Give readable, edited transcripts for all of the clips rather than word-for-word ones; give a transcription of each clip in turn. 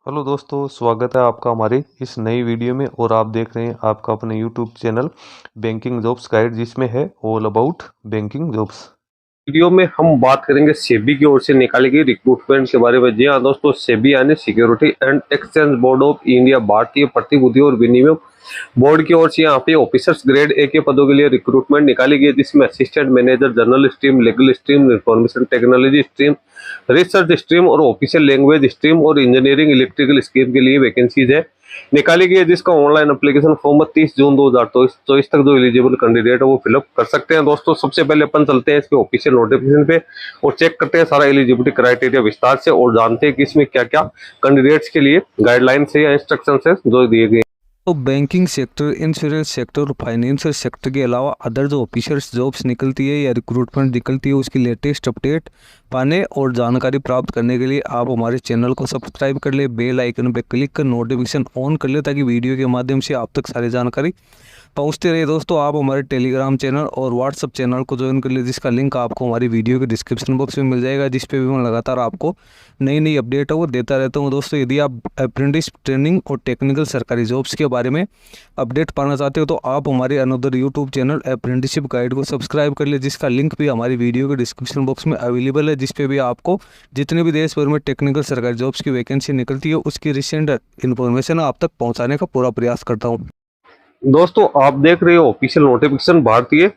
Hello दोस्तों, स्वागत है आपका हमारी इस नई वीडियो में। और आप देख रहे हैं आपका अपने YouTube channel banking jobs guide, जिसमें है all about banking jobs. Video में हम बात करेंगे सेबी की ओर से निकाली गई रिक्रूटमेंट के बारे में। जी हाँ दोस्तों, सेबी यानी security and exchange board of India, भारतीय प्रतिभूति और विनिमय बोर्ड की ओर से यहाँ पे ऑफिसर्स ग्रेड ए के पदों के लिए रिक्रूटमेंट निकाली गई है, जिसमें assistant manager, general stream, legal stream, information technology stream, research stream और ऑफिशियल लैंग्वेज स्ट्रीम और इंजीनियरिंग इलेक्ट्रिकल स्ट्रीम के लिए वैकेंसीज है निकाली गई है, जिसका ऑनलाइन एप्लीकेशन फॉर्म 30 जून 2024 तक जो एलिजिबल कैंडिडेट है वो फिलअप कर सकते हैं। दोस्तों सबसे पहले अपन चलते हैं इसके ऑफिशियल नोटिफिकेशन पे और चेक करते हैं सारा एलिजिबिलिटी क्राइटेरिया विस्तार से और जानते हैं कि इसमें क्या क्या कैंडिडेट्स के लिए गाइडलाइंस है या इंस्ट्रक्शन है जो दिए गए। तो बैंकिंग सेक्टर, इंश्योरेंस सेक्टर और फाइनेंशियल सेक्टर के अलावा अदर जो ऑफिसर्स जॉब्स निकलती है या रिक्रूटमेंट निकलती है उसकी लेटेस्ट अपडेट पाने और जानकारी प्राप्त करने के लिए आप हमारे चैनल को सब्सक्राइब कर ले, बेल आइकन पे क्लिक कर नोटिफिकेशन ऑन कर ले, ताकि वीडियो के माध्यम से आप तक सारी जानकारी पहुंचते रहे। दोस्तों आप हमारे टेलीग्राम चैनल और व्हाट्सअप चैनल को ज्वाइन कर ले, जिसका लिंक आपको हमारी वीडियो के डिस्क्रिप्शन बॉक्स में मिल जाएगा, जिस पे भी मैं लगातार आपको नई नई अपडेट है वो देता रहता हूँ। दोस्तों यदि आप अप्रेंटिस ट्रेनिंग और टेक्निकल सरकारी जॉब्स के बारे में अपडेट पाना चाहते हो तो आप हमारे another YouTube channel apprenticeship guide को सब्सक्राइब कर ले, जिसका लिंक भी हमारी वीडियो के डिस्क्रिप्शन बॉक्स में अवेलेबल है, जिस पे भी आपको जितने भी देश भर में टेक्निकल सरकारी जॉब्स की वैकेंसी निकलती है उसकी रिसेंट इन्फॉर्मेशन आप तक पहुँचाने का पूरा प्रयास करता हूँ। दोस्तों आप देख रहे हो ऑफिशियल नोटिफिकेशन भारतीय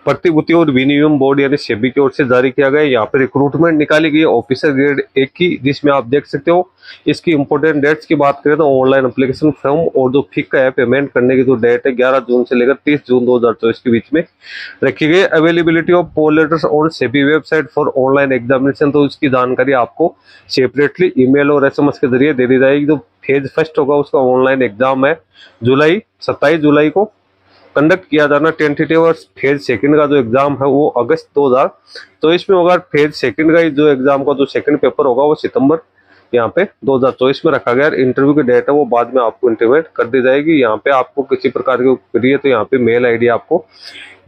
प्रतिभूति और विनिमय बोर्ड यानी सेबी की ओर से जारी किया गया है। यहाँ पे रिक्रूटमेंट निकाली गई है ऑफिसर ग्रेड एक की, जिसमें आप देख सकते हो इसकी इंपोर्टेंट डेट्स की बात करें तो ऑनलाइन एप्लीकेशन फॉर्म और जो फीस का है पेमेंट करने की जो डेट है 11 जून से लेकर 30 जून 2024 के बीच में रखी गई। Availability of call letters on SEBI website for online examination, तो इसकी जानकारी आपको सेपरेटली ईमेल और एसएमएस के जरिए दे दी जाएगी। जो फेज फर्स्ट होगा उसका ऑनलाइन एग्जाम है 27 जुलाई को कंडक्ट किया जाना टेंटेटिव, और फेज सेकंड का जो एग्जाम है वो अगस्त 2024 में होगा। फेज सेकंड का जो एग्जाम का जो सेकंड पेपर होगा वो सितंबर यहाँ पे 2024 में रखा गया। इंटरव्यू की डेट है वो बाद में आपको इंटीमेट कर दी जाएगी। यहाँ पे आपको किसी प्रकार की क्वेरी है तो यहाँ पे मेल आईडी आपको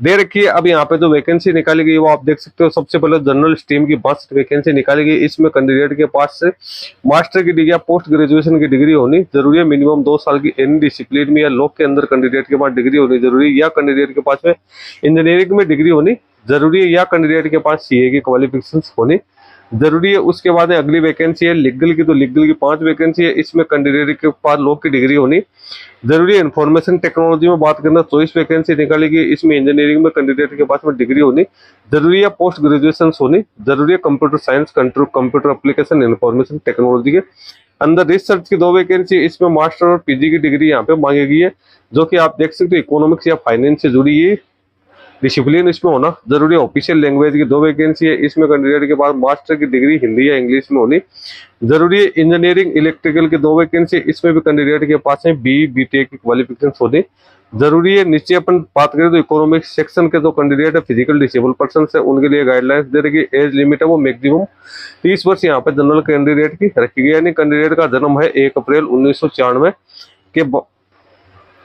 दे रखी है। अब यहाँ पे जो वैकेंसी निकाली गई वो आप देख सकते हो। सबसे पहले जनरल स्ट्रीम की 62 वैकेंसी निकाली गई। इसमें कैंडिडेट के पास से मास्टर की डिग्री या पोस्ट ग्रेजुएशन की डिग्री होनी जरूरी है। मिनिमम 2 साल की एनी डिसिप्लिन में या लॉ के अंदर कैंडिडेट के पास डिग्री होनी जरूरी है, या कैंडिडेट के पास में इंजीनियरिंग में डिग्री होनी जरूरी है, या कैंडिडेट के पास सीए की क्वालिफिकेशन होनी जरूरी है। उसके बाद अगली वैकेंसी है लीगल की, तो लीगल की 5 वैकेंसी है। इसमें कैंडिडेट के पास लॉ की डिग्री होनी जरूरी है। इन्फॉर्मेशन टेक्नोलॉजी में बात करना 24 वैकेंसी निकाली गई। इसमें इंजीनियरिंग में कैंडिडेट के पास में डिग्री होनी जरूरी है, पोस्ट ग्रेजुएशन होनी जरूरी है। Computer science, computer application, information technology के अंदर रिसर्च की 2 वैकेंसी। इसमें मास्टर और पीजी की डिग्री यहाँ पे मांगी गई है, जो कि आप देख सकते हो इकोनॉमिक्स या फाइनेंस से जुड़ी है डिसिप्लिन इसमें होना जरूरी है। ऑफिशियल लैंग्वेज की 2 वैकेंसी है। इसमें कैंडिडेट के पास मास्टर की डिग्री हिंदी या इंग्लिश में होनी जरूरी है। इंजीनियरिंग इलेक्ट्रिकल की 2 वैकेंसी, इसमें भी कैंडिडेट के पास है बीटेक की क्वालिफिकेशन होनी जरूरी है। नीचे अपन बात करें तो इकोनॉमिक्स सेक्शन के जो कैंडिडेट है फिजिकल डिसेबल पर्सन है उनके लिए गाइडलाइंस दे रही है। एज लिमिट है वो मैक्सिमम 30 वर्ष यहाँ पे जनरल कैंडिडेट की रखी गई, यानी कैंडिडेट का जन्म है 1 अप्रैल 1994 के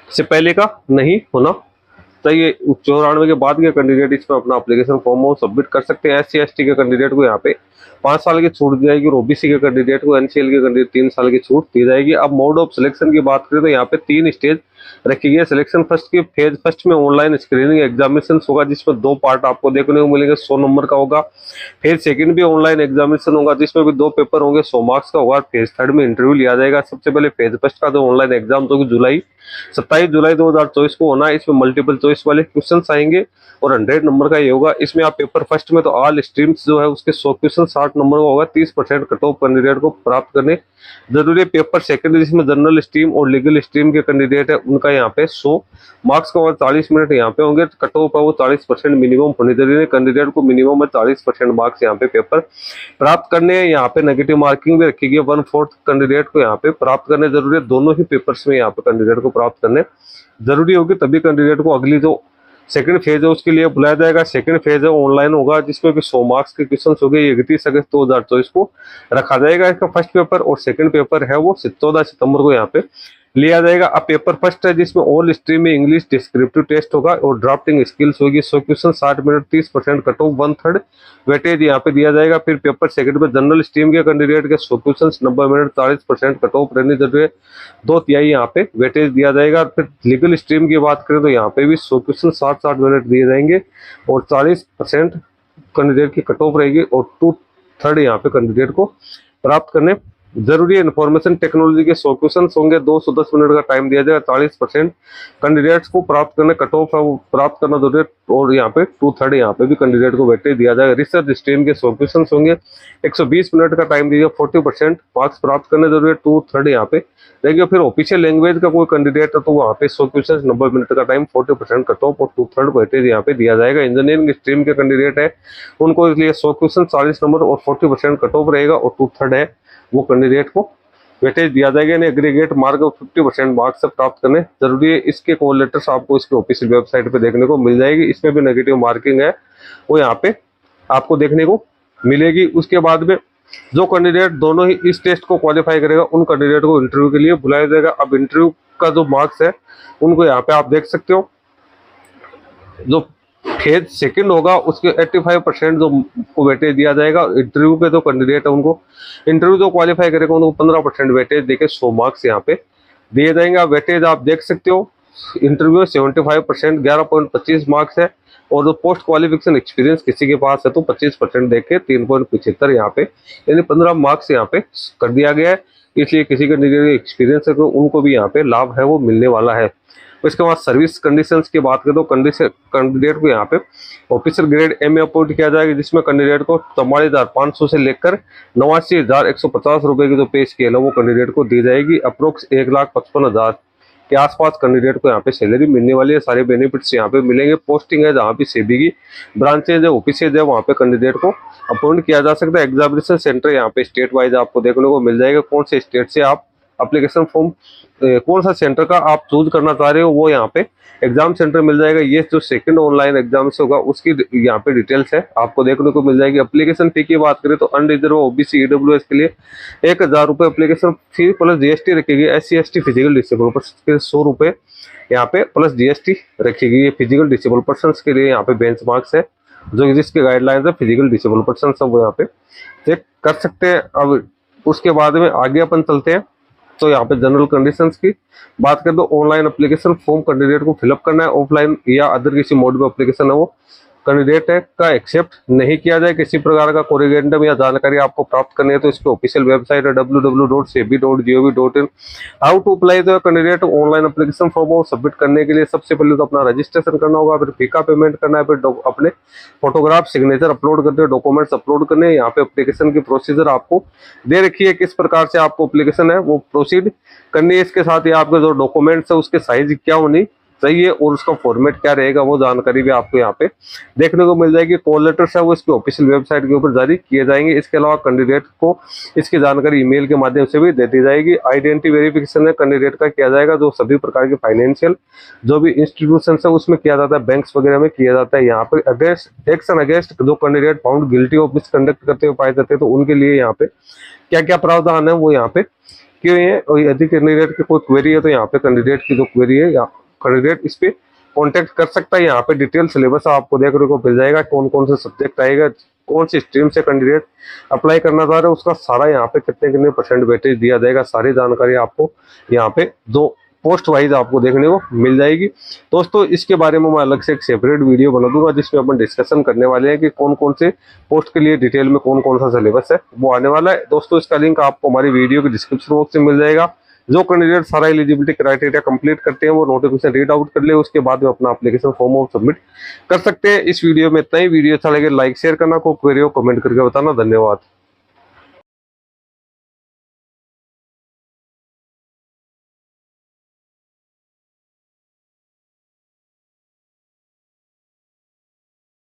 से पहले का नहीं होना चाहिए। 94 के बाद के कैंडिडेट इसमें अपना एप्लीकेशन फॉर्म सबमिट कर सकते हैं। SC ST के कैंडिडेट को यहाँ पे 5 साल की छूट दी जाएगी और OBC के कैंडिडेट को, NCL के कैंडिडेट 3 साल की छूट दी जाएगी। अब मोड ऑफ सिलेक्शन की बात करें तो यहाँ पे 3 स्टेज रखी गई है। सिलेक्शन फर्स्ट की फेज फर्स्ट में ऑनलाइन स्क्रीनिंग एग्जामिनेशन होगा, जिसमें 2 पार्ट आपको देखने को मिलेंगे, 100 नंबर का होगा। फेज सेकंड भी ऑनलाइन एग्जामिनेशन होगा, जिसमें भी 2 पेपर होंगे, 100 मार्क्स का होगा। फेज थर्ड में इंटरव्यू लिया जाएगा। सबसे पहले फेज फर्स्ट का जो ऑनलाइन एग्जाम जो कि 27 जुलाई 2024 को होना है। इसमें मल्टीपल चॉइस वाले क्वेश्चन आएंगे और 100 नंबर का ये होगा। इसमें आप पेपर फर्स्ट में तो ऑल स्ट्रीम्स जो है उसके 100 क्वेश्चन 60 नंबर का होगा। 30% कट ऑफ कैंडिडेट को प्राप्त करने जरूरी है। पेपर सेकंड जिसमें जनरल स्ट्रीम और लीगल स्ट्रीम के कैंडिडेट है उनका यहाँ पे 100 मार्क्स का और 40 मिनट यहाँ पे होंगे। कट ऑफ है वो 40% मिनिमम होनी जरूरी है। कैंडिडेट को मिनिमम में 40% मार्क्स यहाँ पे पेपर प्राप्त करने हैं। यहाँ पे नेगेटिव मार्किंग भी रखी गई, 1/4 कैंडिडेट को यहाँ पे प्राप्त करने जरूरी है। दोनों ही पेपर्स में यहाँ पे कैंडिडेट को प्राप्त करने जरूरी होगी, तभी कैंडिडेट को अगली जो सेकंड फेज है उसके लिए बुलाया जाएगा। सेकंड फेज है ऑनलाइन होगा, जिसमें भी 100 मार्क्स के क्वेश्चन हो गए। 31 अगस्त 2024 को रखा जाएगा इसका फर्स्ट पेपर, और सेकंड पेपर है वो 14 सितंबर को यहाँ पे लिया जाएगा। अब पेपर फर्स्ट है जिसमें ऑल स्ट्रीम में इंग्लिश डिस्क्रिप्टिव टेस्ट होगा और ड्राफ्टिंग स्किल्स होगी। 100 question 60 minute 30% cut off 1/3 weightage यहाँ पे दिया जाएगा। फिर पेपर सेकंड में जनरल स्ट्रीम के कैंडिडेट के 100 क्वेश्चन 90 मिनट 40% कट ऑफ रहने जरूरी है, 2/3 यहाँ पे वेटेज दिया जाएगा। फिर लीगल स्ट्रीम की बात करें तो यहाँ पे भी 100 क्वेश्चन 60 मिनट दिए जाएंगे और 40% कैंडिडेट की कट ऑफ रहेगी और 2/3 यहाँ पे कैंडिडेट को प्राप्त करने जरूरी है। इन्फॉर्मेशन टेक्नोलॉजी के 100 क्वेश्चन होंगे, 210 मिनट का टाइम दिया जाएगा। 40% कैंडिडेट्स को प्राप्त करने कट ऑफ है वो प्राप्त करना जरूरी है और यहाँ पे 2/3 यहाँ पे भी कैंडिडेट को वेटेज दिया जाएगा। रिसर्च स्ट्रीम के 100 क्वेश्चन होंगे, 120 मिनट का टाइम दिया, 40% मार्क्स प्राप्त करने जरूरी है, 2/3 यहाँ पे देखिए। फिर ऑफिशियल लैंग्वेज का कोई कैंडिडेट है तो वहाँ पे 100 क्वेश्चन 90 मिनट का टाइम, 40% कट ऑफ और 2/3 वेटेज यहाँ पे दिया जाएगा। इंजीनियरिंग स्ट्रीम के कैंडिडेट है उनको इसलिए 100 क्वेश्चन 40 नंबर और 40% कट ऑफ रहेगा और 2/3 है वो कैंडिडेट को वेटेज दिया जाएगा। यानी एग्रीगेट मार्क 50% मार्क्स प्राप्त करने जरूरी है। इसके कॉल लेटर्स आपको इसके ऑफिशियल वेबसाइट पे देखने को मिल जाएगी। इसमें भी नेगेटिव मार्किंग है वो यहाँ पे आपको देखने को मिलेगी। उसके बाद में जो कैंडिडेट दोनों ही इस टेस्ट को क्वालिफाई करेगा उन कैंडिडेट को इंटरव्यू के लिए बुलाया जाएगा। अब इंटरव्यू का जो मार्क्स है उनको यहाँ पे आप देख सकते हो। जो फेज सेकंड होगा उसके 85% जो को वेटेज दिया जाएगा। इंटरव्यू के जो कैंडिडेट है उनको इंटरव्यू जो क्वालिफाई करेगा उनको 15% वेटेज देके 100 मार्क्स यहाँ पे दिए जाएंगे। वेटेज आप देख सकते हो इंटरव्यू 75% 11.25 मार्क्स है और जो पोस्ट क्वालिफिकेशन एक्सपीरियंस किसी के पास है तो 25% देके 3.75 यहाँ पे यानी 15 मार्क्स यहाँ पे कर दिया गया है। इसलिए किसी कैंडिडेट एक्सपीरियंस है तो उनको भी यहाँ पे लाभ है वो मिलने वाला है। उसके बाद सर्विस कंडीशंस की बात करें तो कैंडिडेट को यहाँ पे ऑफिसर ग्रेड ए में अपॉइंट किया जाएगा जिसमें कैंडिडेट को 44,500 से लेकर 89,150 रुपए की जो पे स्केल है वो कैंडिडेट को दी जाएगी। अप्रोक्स 1,55,000 के आसपास कैंडिडेट को यहाँ पे सैलरी मिलने वाली है। सारे बेनिफिट्स यहाँ पे मिलेंगे। पोस्टिंग है जहाँ पे सेबी की ब्रांचेज है ऑफिसेज है वहाँ पे कैंडिडेट को अपॉइंट किया जा सकता है। एग्जामिनेशन सेंटर यहाँ पे स्टेट वाइज आपको देखने को मिल जाएगा। कौन से स्टेट से आप एप्लीकेशन फॉर्म कौन सा सेंटर का आप चूज करना चाह रहे हो वो यहाँ पे एग्जाम सेंटर मिल जाएगा। ये जो सेकंड ऑनलाइन एग्जाम से होगा उसकी यहाँ पे डिटेल्स है आपको देखने को मिल जाएगी। एप्लीकेशन फी की बात करें तो अनरिजर्व ओबीसी ईडब्ल्यूएस के लिए 1,000 रुपये एप्लीकेशन फी प्लस जीएसटी रखेगी। SC ST physical disable person के 100 रुपये यहाँ पे प्लस जीएसटी रखेगी। ये फिजिकल डिसेबल पर्सन के लिए यहाँ पे बेंच मार्क्स है जो जिसके गाइडलाइंस है फिजिकल डिसेबल पर्सन सब वो यहाँ पे चेक कर सकते हैं। अब उसके बाद में आगे अपन चलते हैं तो यहाँ पे जनरल कंडीशंस की बात करें तो ऑनलाइन एप्लीकेशन फॉर्म कैंडिडेट को फिलअप करना है। ऑफलाइन या अदर किसी मोड में एप्लीकेशन है वो कैंडिडेट का एक्सेप्ट नहीं किया जाए। किसी प्रकार का कोरिगेंडम या जानकारी आपको प्राप्त करनी है तो इसकी ऑफिशियल वेबसाइट है www.sebi.gov.in। How to apply the candidate online application form को सबमिट करने के लिए सबसे पहले तो अपना रजिस्ट्रेशन करना होगा, फिर फी का पेमेंट करना है, फिर अपने फोटोग्राफ सिग्नेचर अपलोड करते हैं, डॉक्यूमेंट्स अपलोड करने। यहाँ पे एप्लीकेशन की प्रोसीजर आपको दे रखी है किस प्रकार से आपको एप्लीकेशन है वो प्रोसीड करनी है। इसके साथ ही आपके जो डॉक्यूमेंट्स है उसके साइज क्या होनी चाहिए और उसका फॉर्मेट क्या रहेगा वो जानकारी भी आपको यहाँ पे देखने को मिल जाएगी। कॉल लेटर्स है वो इसकी ऑफिशियल वेबसाइट के ऊपर जारी किए जाएंगे। इसके अलावा कैंडिडेट को इसकी जानकारी ईमेल के माध्यम से भी दे दी जाएगी। आइडेंटिटी वेरिफिकेशन है कैंडिडेट का किया जाएगा जो सभी प्रकार के फाइनेंशियल जो भी इंस्टीट्यूशन है उसमें किया जाता है, बैंक्स वगैरह में किया जाता है। यहाँ पे अगेंस्ट एक्शन अगेंस्ट जो candidate found guilty of misconduct करते हुए पाए जाते हैं तो उनके लिए यहाँ पे क्या क्या प्रावधान है वो यहाँ पे क्यों है। और यदि कैंडिडेट की कोई क्वेरी है तो यहाँ पे कैंडिडेट की जो क्वेरी है या कैंडिडेट इस पे कांटेक्ट कर सकता है। यहाँ पे डिटेल सिलेबस आपको देखने को मिल जाएगा, कौन कौन से सब्जेक्ट आएगा, कौन सी स्ट्रीम से कैंडिडेट अप्लाई करना चाह रहे हैं उसका सारा यहाँ पे कितने परसेंट वेटेज दिया जाएगा, सारी जानकारी आपको यहाँ पे दो पोस्ट वाइज आपको देखने को मिल जाएगी। दोस्तों इसके बारे में मैं अलग से एक सेपरेट वीडियो बना दूंगा जिसमें अपन डिस्कशन करने वाले हैं कि कौन कौन से पोस्ट के लिए डिटेल में कौन कौन सा सिलेबस है वो आने वाला है। दोस्तों इसका लिंक आपको हमारी वीडियो के डिस्क्रिप्शन बॉक्स में मिल जाएगा। जो कैंडिडेट सारा एलिजिबिलिटी क्राइटेरिया कंप्लीट करते हैं वो नोटिफिकेशन रीड आउट कर ले, उसके बाद में अपना एप्लीकेशन फॉर्म सबमिट कर सकते हैं। इस वीडियो में इतना ही। वीडियो अच्छा लगे लाइक शेयर करना, कोई क्वेरी हो कमेंट करके बताना। धन्यवाद।